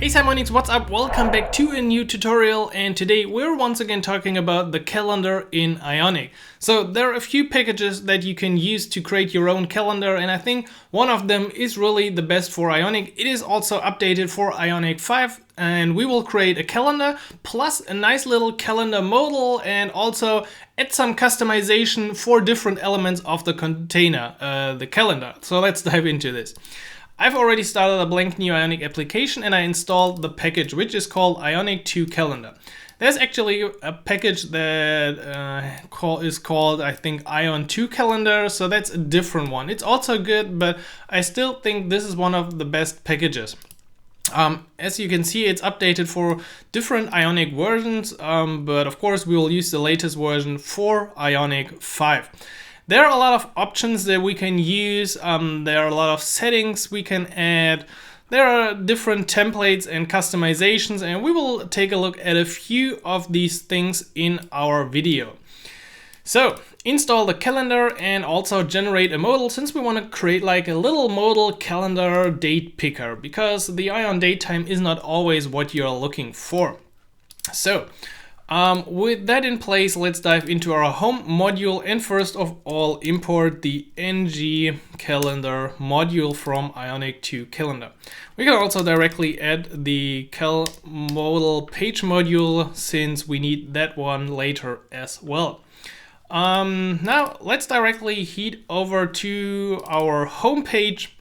Hey Simonics, what's up? Welcome back to a new tutorial, and today we're once again talking about the calendar in Ionic. So there are a few packages that you can use to create your own calendar, and I think one of them is really the best for Ionic. It is also updated for Ionic 5, and we will create a calendar plus a nice little calendar modal and also add some customization for different elements of the container, the calendar. So let's dive into this. I've already started a blank new Ionic application and I installed the package which is called Ionic 2 Calendar. There's actually a package that is called, I think, Ion 2 Calendar, so that's a different one. It's also good, but I still think this is one of the best packages. As you can see, it's updated for different Ionic versions, but of course we will use the latest version for Ionic 5. There are a lot of options that we can use, there are a lot of settings we can add, there are different templates and customizations, and we will take a look at a few of these things in our video. So, install the calendar and also generate a modal, since we want to create like a little modal calendar date picker, because the Ion date time is not always what you're looking for. So, with that in place, let's dive into our home module and first of all import the ng calendar module from Ionic 2 Calendar. We can also directly add the modal page module since we need that one later as well. Now let's directly head over to our home page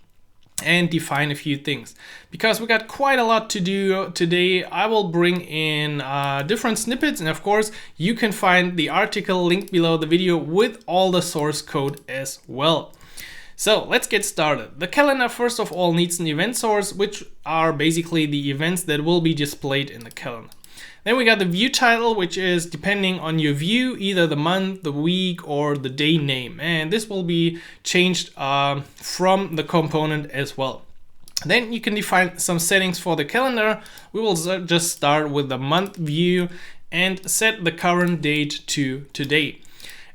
and define a few things. Because we got quite a lot to do today, I will bring in different snippets, and of course you can find the article linked below the video with all the source code as well. So let's get started. The calendar first of all needs an event source, which are basically the events that will be displayed in the calendar. Then we got the view title, which is, depending on your view, either the month, the week, or the day name. And this will be changed from the component as well. Then you can define some settings for the calendar. We will just start with the month view and set the current date to today.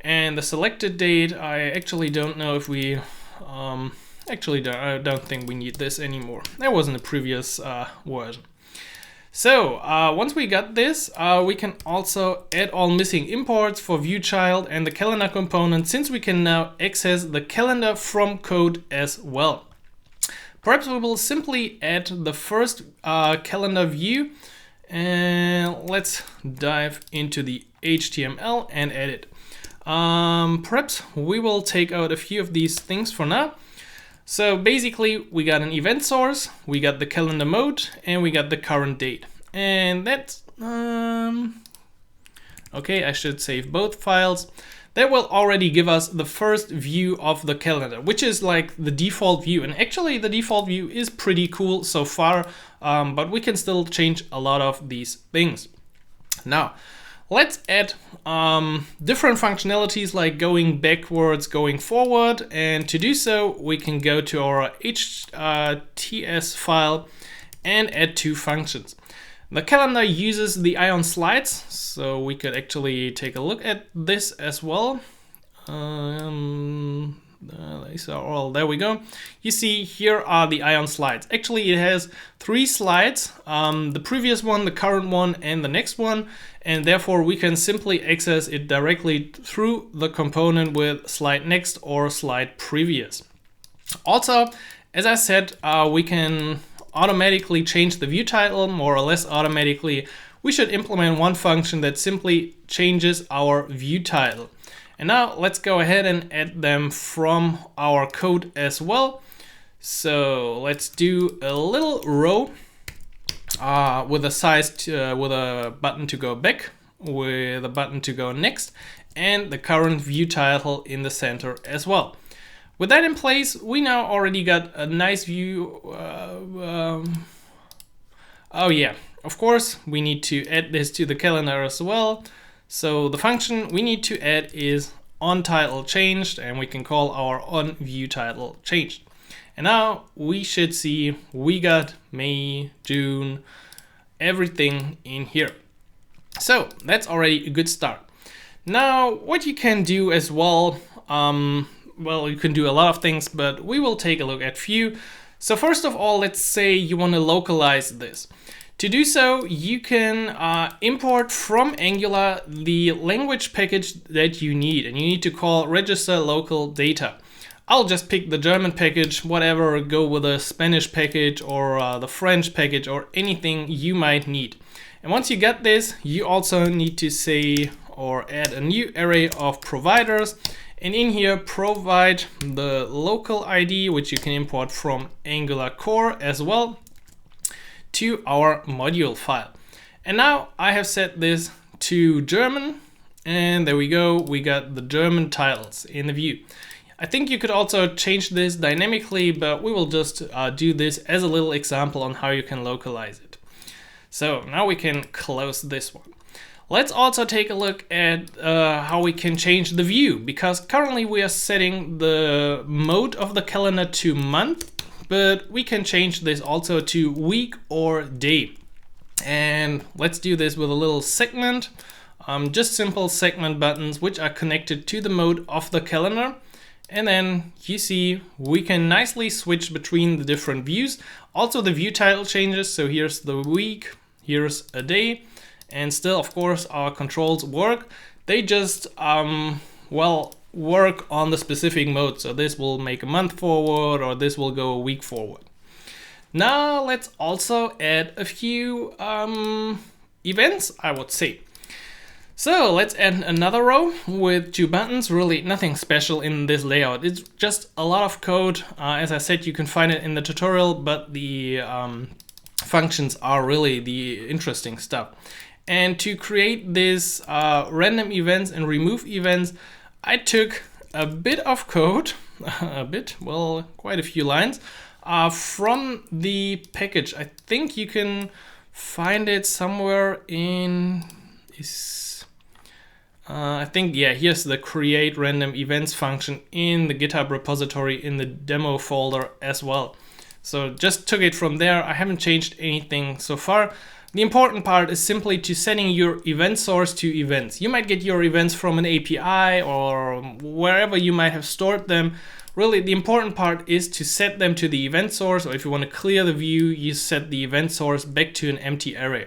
And the selected date, I actually don't know if we... I don't think we need this anymore. That was in the previous version. So once we got this, we can also add all missing imports for view child and the calendar component, since we can now access the calendar from code as well. Perhaps we will simply add the first calendar view, and let's dive into the HTML and edit. Perhaps we will take out a few of these things for now. So basically we got an event source, we got the calendar mode, and we got the current date. And that's, okay, I should save both files. That will already give us the first view of the calendar, which is like the default view. And actually the default view is pretty cool so far, but we can still change a lot of these things. Now, let's add different functionalities like going backwards, going forward, and to do so we can go to our HTS file and add two functions. The calendar uses the Ion slides, so we could actually take a look at this as well. There we go. You see, here are the Ion slides. Actually, it has 3 slides, the previous one, the current one, and the next one, and therefore we can simply access it directly through the component with slide next or slide previous. Also, as I said, we can automatically change the view title, more or less automatically. We should implement one function that simply changes our view title. And now let's go ahead and add them from our code as well. So let's do a little row with a size with a button to go back, with a button to go next, and the current view title in the center as well. With that in place, we now already got a nice view. Oh yeah, of course we need to add this to the calendar as well. So the function we need to add is onTitleChanged, and we can call our onViewTitleChanged. And now we should see we got May, June, everything in here. So that's already a good start. Now what you can do as well, well, you can do a lot of things, but we will take a look at few. So first of all, let's say you want to localize this. To do so, you can import from Angular the language package that you need, and you need to call register local data. I'll just pick the German package, whatever, go with a Spanish package or the French package or anything you might need. And once you get this, you also need to say or add a new array of providers, and in here provide the local ID, which you can import from Angular core as well, to our module file. And now I have set this to German, and there we go, we got the German titles in the view. I think you could also change this dynamically, but we will just do this as a little example on how you can localize it. So now we can close this one. Let's also take a look at how we can change the view, because currently we are setting the mode of the calendar to month, but we can change this also to week or day. And let's do this with a little segment, just simple segment buttons which are connected to the mode of the calendar. And then you see we can nicely switch between the different views. Also the view title changes, so here's the week, here's a day, and still of course our controls work. They just work on the specific mode. So this will make a month forward, or this will go a week forward. Now let's also add a few events, I would say. So let's add another row with 2 buttons. Really nothing special in this layout. It's just a lot of code. As I said, you can find it in the tutorial, but the functions are really the interesting stuff. And to create this random events and remove events, I took a bit of code, quite a few lines, from the package. I think you can find it somewhere in, here's the create random events function in the GitHub repository in the demo folder as well. So just took it from there. I haven't changed anything so far. The important part is simply to setting your event source to events. You might get your events from an API or wherever you might have stored them. Really, the important part is to set them to the event source, or if you want to clear the view, you set the event source back to an empty array.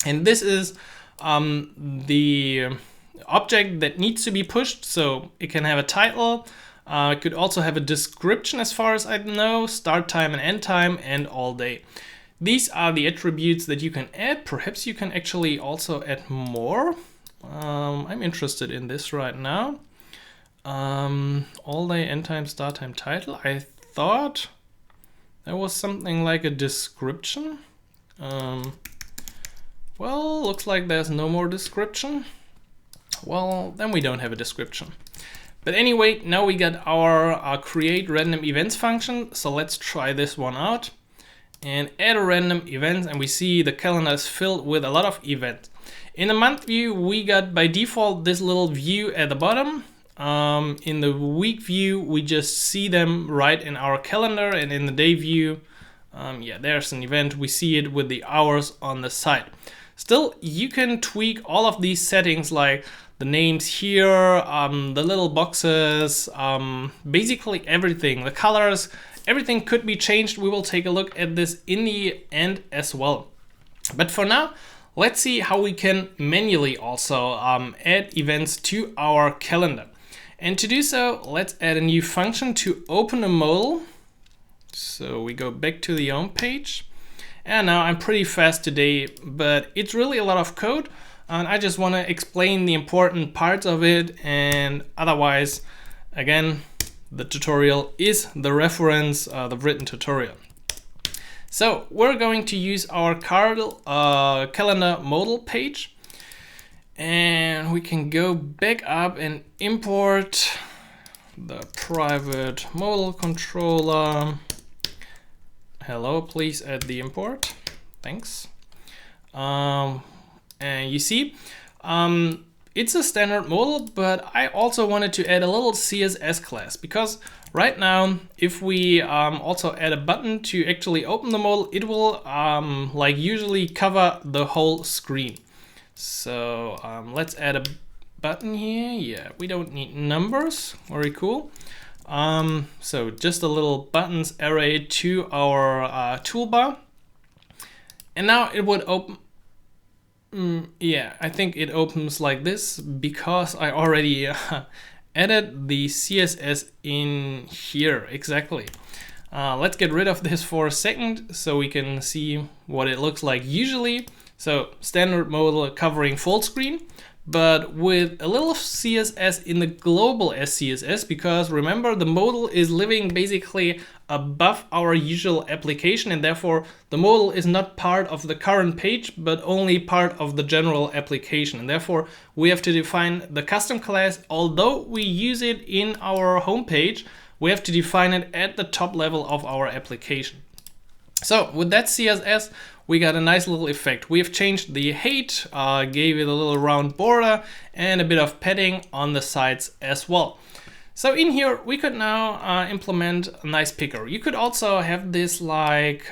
And this is the object that needs to be pushed, so it can have a title. It could also have a description as far as I know, start time and end time, and all day. These are the attributes that you can add. Perhaps you can actually also add more. I'm interested in this right now. All day, end time, start time, title. I thought there was something like a description. Well, looks like there's no more description. Well, then we don't have a description. But anyway, now we got our create random events function. So let's try this one out and add a random event, and we see the calendar is filled with a lot of events. In the month view, we got by default this little view at the bottom. In the week view, we just see them right in our calendar, and in the day view, there's an event. We see it with the hours on the side. Still, you can tweak all of these settings, like the names here, the little boxes, basically everything, the colors, everything could be changed. We will take a look at this in the end as well. But for now, let's see how we can manually also add events to our calendar. And to do so, let's add a new function to open a modal. So we go back to the home page. And now I'm pretty fast today, but it's really a lot of code. And I just want to explain the important parts of it. And otherwise, again, the tutorial is the reference, the written tutorial. So we're going to use our calendar modal page, and we can go back up and import the private modal controller. Hello, please add the import. Thanks. And you see, it's a standard modal, but I also wanted to add a little CSS class, because right now, if we also add a button to actually open the modal, it will like usually cover the whole screen. So let's add a button here. Yeah, we don't need numbers. Very cool. So just a little buttons array to our toolbar. And now it would open. Yeah, I think it opens like this because I already added the CSS in here. Exactly. Let's get rid of this for a second so we can see what it looks like usually. So standard modal covering full screen, but with a little CSS in the global SCSS, because remember the modal is living basically above our usual application, and therefore the modal is not part of the current page but only part of the general application, and therefore we have to define the custom class. Although we use it in our home page, we have to define it at the top level of our application. So with that CSS, we got a nice little effect. We have changed the height, gave it a little round border and a bit of padding on the sides as well. So in here, we could now implement a nice picker. You could also have this like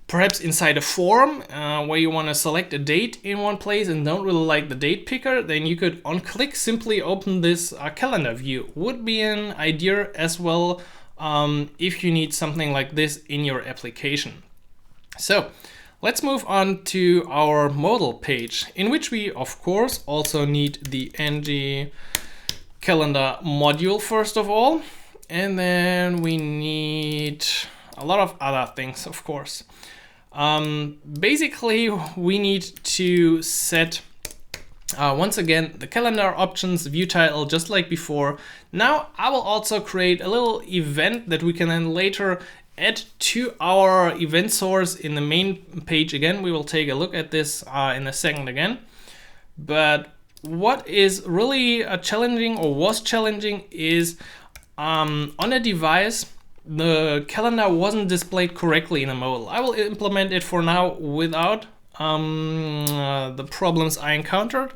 perhaps inside a form where you want to select a date in one place and don't really like the date picker, then you could on click simply open this calendar view. Would be an idea as well if you need something like this in your application. So let's move on to our modal page, in which we of course also need the ng calendar module first of all, and then we need a lot of other things, of course. Basically we need to set once again the calendar options, view title, just like before. Now I will also create a little event that we can then later add to our event source in the main page. Again, we will take a look at this in a second again. But what is really challenging, or was challenging, is on a device the calendar wasn't displayed correctly in a modal. I will implement it for now without the problems I encountered,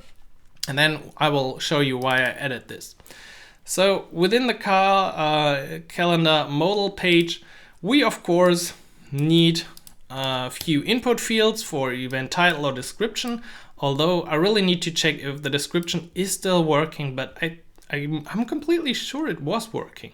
and then I will show you why I added this. So within the calendar modal page, we of course need a few input fields for event title or description, although I really need to check if the description is still working, but I'm completely sure it was working.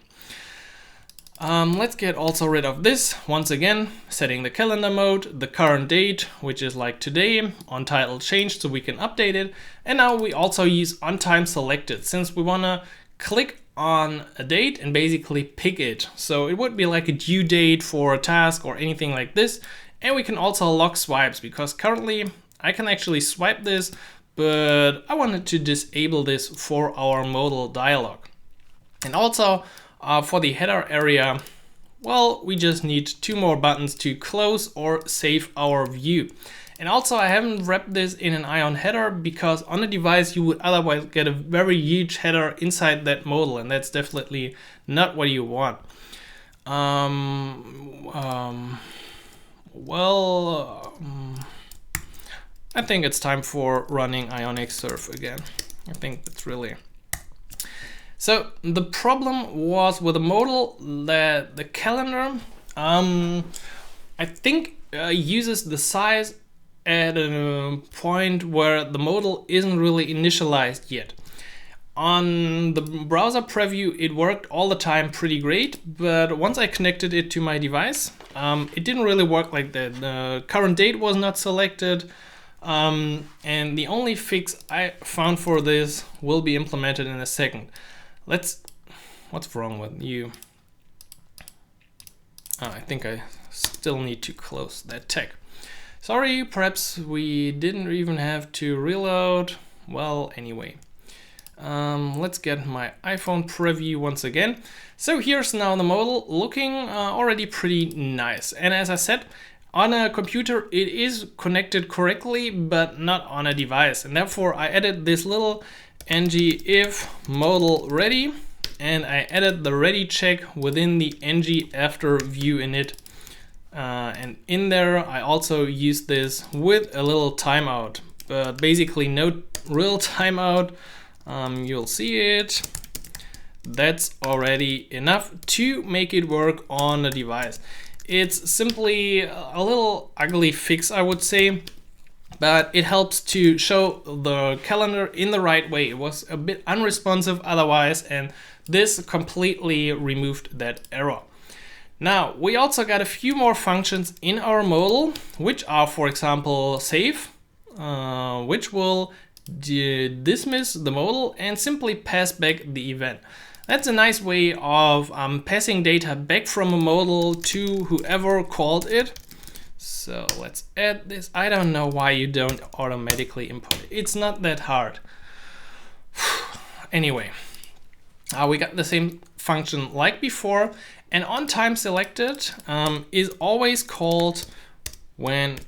Let's get also rid of this. Once again, setting the calendar mode, the current date, which is like today, on title changed so we can update it. And now we also use on time selected, since we want to click on a date and basically pick it. So it would be like a due date for a task or anything like this. And we can also lock swipes, because currently I can actually swipe this, but I wanted to disable this for our modal dialog. And also for the header area, well, we just need 2 more buttons to close or save our view. And also I haven't wrapped this in an Ion header, because on a device you would otherwise get a very huge header inside that modal, and that's definitely not what you want. I think it's time for running Ionic Surf again. I think that's really... So the problem was with the modal that the calendar, I think uses the size at a point where the modal isn't really initialized yet. On the browser preview, it worked all the time pretty great, but once I connected it to my device, it didn't really work like that. The current date was not selected, and the only fix I found for this will be implemented in a second. What's wrong with you? Oh, I think I still need to close that tag. Sorry, perhaps we didn't even have to reload. Well, anyway. Let's get my iPhone preview once again. So here's now the modal looking already pretty nice. And as I said, on a computer it is connected correctly, but not on a device. And therefore I added this little ng if modal ready, and I added the ready check within the ng after view init. And in there I also used this with a little timeout, but basically no real timeout. You'll see it. That's already enough to make it work on a device. It's simply a little ugly fix, I would say, but it helps to show the calendar in the right way. It was a bit unresponsive otherwise, and this completely removed that error. Now, we also got a few more functions in our modal, which are, for example, save, which will dismiss the modal and simply pass back the event. That's a nice way of passing data back from a modal to whoever called it. So let's add this. I don't know why you don't automatically import it. It's not that hard. Anyway, we got the same function like before, and on time selected is always called when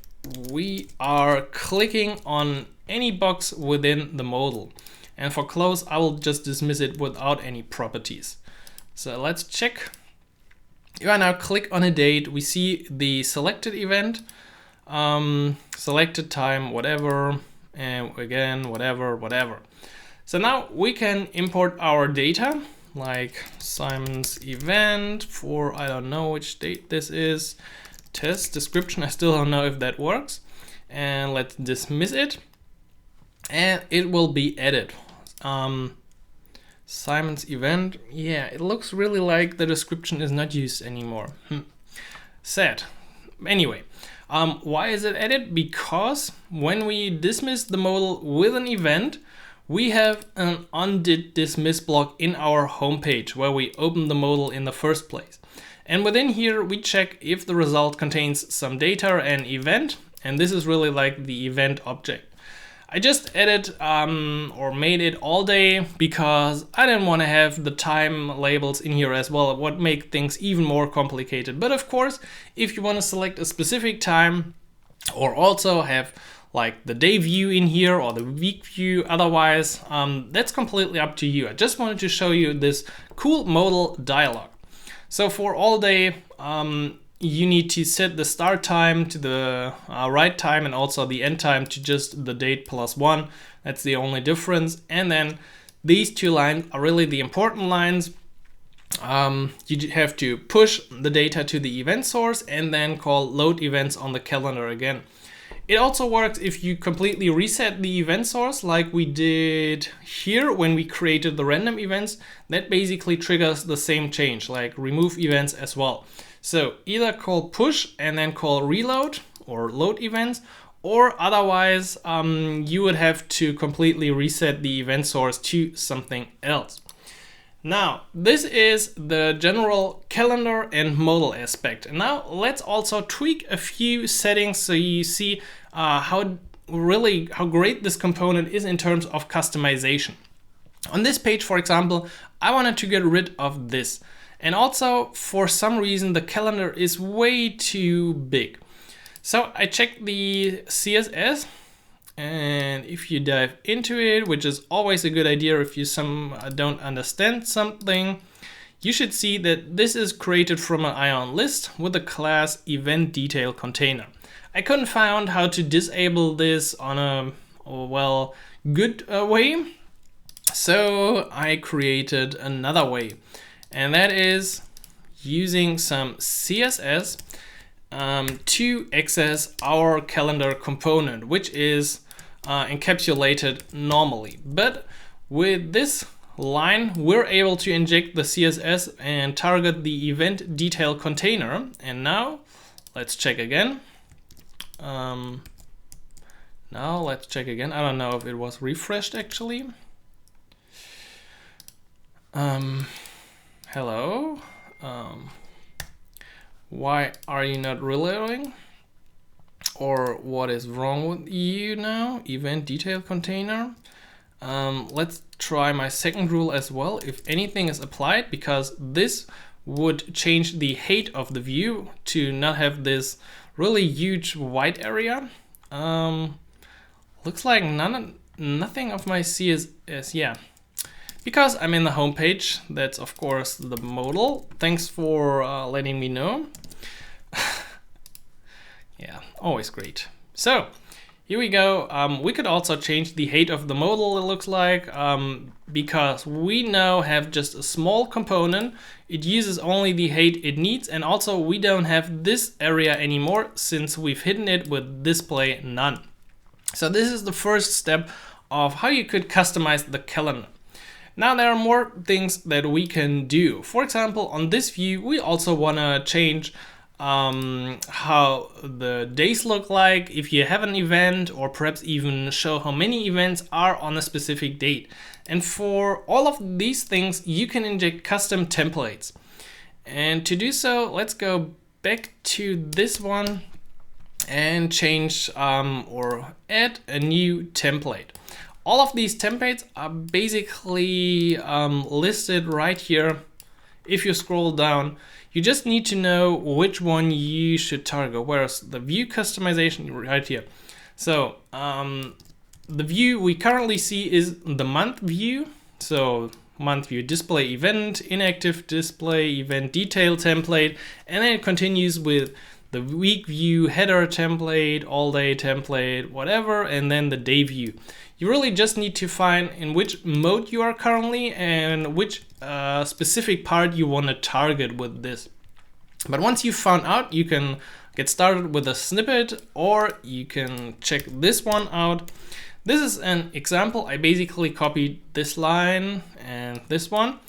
we are clicking on any box within the modal. And for close, I will just dismiss it without any properties. So let's check. If I now click on a date, we see the selected event, selected time, whatever, and again, whatever. So now we can import our data, like Simon's event for, I don't know which date this is, test description, I still don't know if that works. And let's dismiss it, and it will be added. Simon's event, yeah, it looks really like the description is not used anymore. Sad. Anyway, why is it added? Because when we dismiss the modal with an event, we have an undid dismiss block in our homepage where we open the modal in the first place. And within here, we check if the result contains some data and event, and this is really like the event object. I just added or made it all day because I didn't want to have the time labels in here as well. It would make things even more complicated. But of course, if you want to select a specific time or also have like the day view in here or the week view, otherwise, that's completely up to you. I just wanted to show you this cool modal dialog. So for all day, you need to set the start time to the right time and also the end time to just the date +1. That's the only difference. And then these two lines are really the important lines. You have to push the data to the event source and then call load events on the calendar again. It also works if you completely reset the event source like we did here when we created the random events. That basically triggers the same change, like remove events as well. So either call push and then call reload or load events, or otherwise you would have to completely reset the event source to something else. Now, this is the general calendar and modal aspect. And now let's also tweak a few settings so you see how great this component is in terms of customization. On this page, for example, I wanted to get rid of this. And also, for some reason, the calendar is way too big. So I checked the CSS, and if you dive into it, which is always a good idea if you don't understand something, you should see that this is created from an Ion list with the class event detail container. I couldn't find how to disable this on a good way, so I created another way. And that is using some CSS to access our calendar component, which is encapsulated normally. But with this line, we're able to inject the CSS and target the event detail container. And now let's check again. I don't know if it was refreshed actually. Hello. Why are you not reloading? Or what is wrong with you now? Event detail container. Let's try my second rule as well. If anything is applied, because this would change the height of the view to not have this really huge white area. Looks like nothing of my CSS. Yeah. Because I'm in the home page, that's of course the modal. Thanks for letting me know. Yeah, always great. So here we go. We could also change the height of the modal, it looks like, because we now have just a small component. It uses only the height it needs, and also we don't have this area anymore since we've hidden it with display none. So this is the first step of how you could customize the calendar. Now there are more things that we can do. For example, on this view, we also want to change how the days look like if you have an event, or perhaps even show how many events are on a specific date. And for all of these things, you can inject custom templates. And to do so, let's go back to this one and change or add a new template. All of these templates are basically listed right here. If you scroll down, you just need to know which one you should target. Whereas the view customization right here. So the view we currently see is the month view. So month view display event, inactive display event detail template, and then it continues with the week view header template, all day template, whatever, and then the day view. You really just need to find in which mode you are currently and which specific part you want to target with this. But once you've found out, you can get started with a snippet, or you can check this one out. This is an example. I basically copied this line and this one.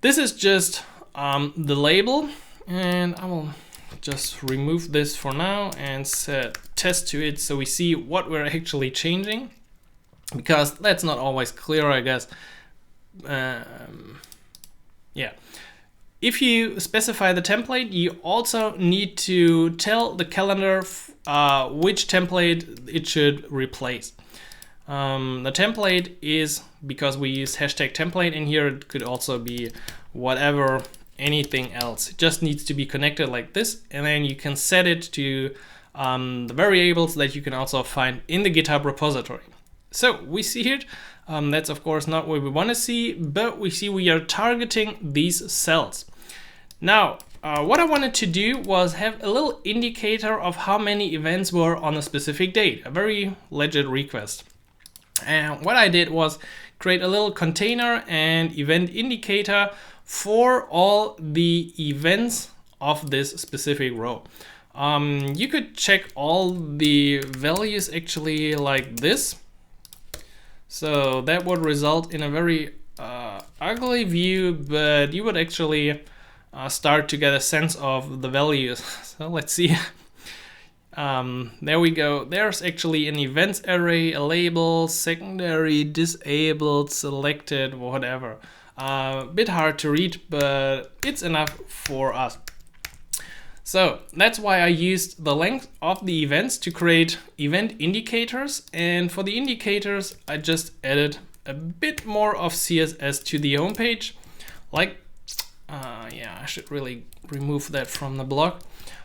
This is just the label, and I will just remove this for now and set test to it so we see what we're actually changing, because that's not always clear, I guess. Yeah. If you specify the template, you also need to tell the calendar which template it should replace. The template is, because we use hashtag template in here, it could also be whatever, anything else. It just needs to be connected like this, and then you can set it to the variables that you can also find in the GitHub repository. So we see here, that's of course not what we want to see, but we see we are targeting these cells. Now, what I wanted to do was have a little indicator of how many events were on a specific date, a very legit request. And what I did was create a little container and event indicator for all the events of this specific row. You could check all the values actually like this. So that would result in a very ugly view, but you would actually start to get a sense of the values. So let's see. There we go. There's actually an events array, a label, secondary, disabled, selected, whatever. Bit hard to read, but it's enough for us. So that's why I used the length of the events to create event indicators. And for the indicators, I just added a bit more of CSS to the homepage. Like, yeah, I should really remove that from the blog.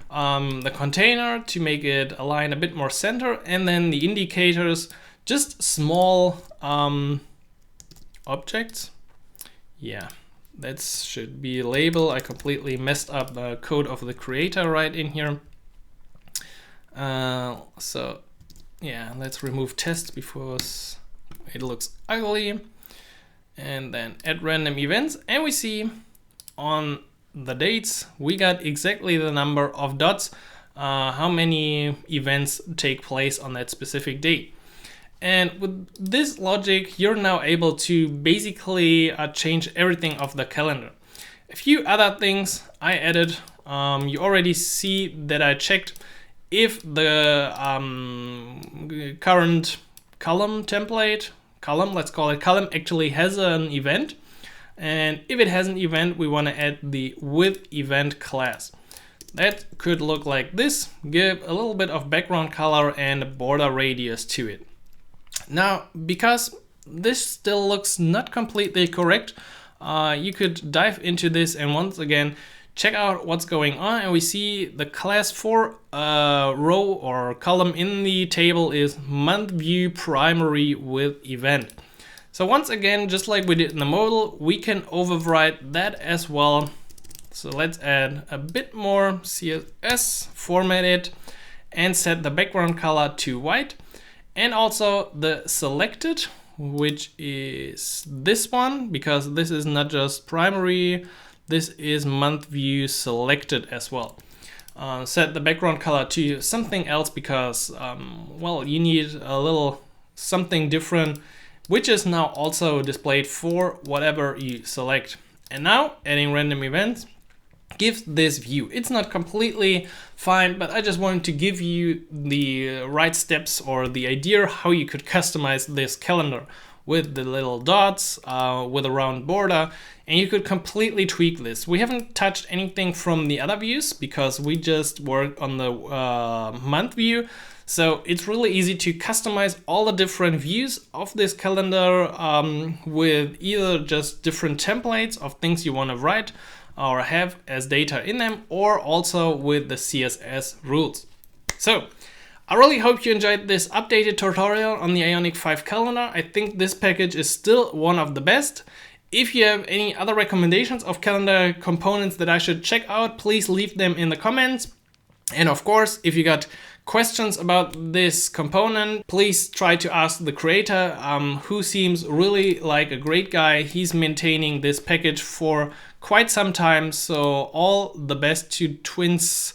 The container to make it align a bit more center, and then the indicators, just small objects. Yeah, that should be a label. I completely messed up the code of the creator right in here. So yeah, let's remove test because it looks ugly. And then add random events, and we see on the dates we got exactly the number of dots, how many events take place on that specific date. And with this logic, you're now able to basically change everything of the calendar. A few other things I added. You already see that I checked if the current column template, let's call it column, actually has an event. And if it has an event, we want to add the with event class. That could look like this, give a little bit of background color and a border radius to it. Now, because this still looks not completely correct, you could dive into this and once again check out what's going on. And we see the class for row or column in the table is month view primary with event. So once again, just like we did in the modal, we can override that as well. So let's add a bit more CSS, format it, and set the background color to white. And also the selected, which is this one, because this is not just primary, this is month view selected as well. Set the background color to something else because, well, you need a little something different which is now also displayed for whatever you select. And now adding random events gives this view. It's not completely fine, but I just wanted to give you the right steps or the idea how you could customize this calendar with the little dots, with a round border, and you could completely tweak this. We haven't touched anything from the other views because we just worked on the month view. So it's really easy to customize all the different views of this calendar with either just different templates of things you want to write or have as data in them, or also with the CSS rules. So I really hope you enjoyed this updated tutorial on the Ionic 5 calendar. I think this package is still one of the best. If you have any other recommendations of calendar components that I should check out, please leave them in the comments. And of course, if you got questions about this component, please try to ask the creator, who seems really like a great guy. He's maintaining this package for quite some time. So all the best to Twins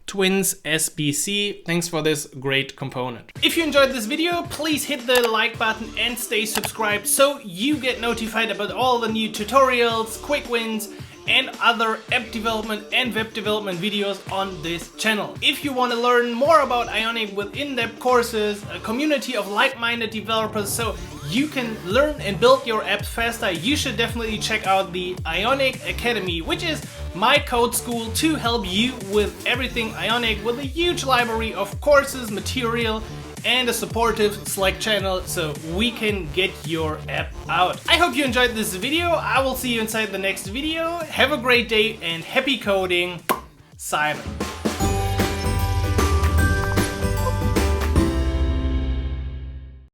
SBC. Thanks for this great component. If you enjoyed this video, please hit the like button and stay subscribed so you get notified about all the new tutorials, quick wins, and other app development and web development videos on this channel. If you want to learn more about Ionic with in-depth courses, a community of like-minded developers so you can learn and build your apps faster, you should definitely check out the Ionic Academy, which is my code school to help you with everything Ionic, with a huge library of courses, material, and a supportive Slack channel so we can get your app out. I hope you enjoyed this video. I will see you inside the next video. Have a great day and happy coding. Simon.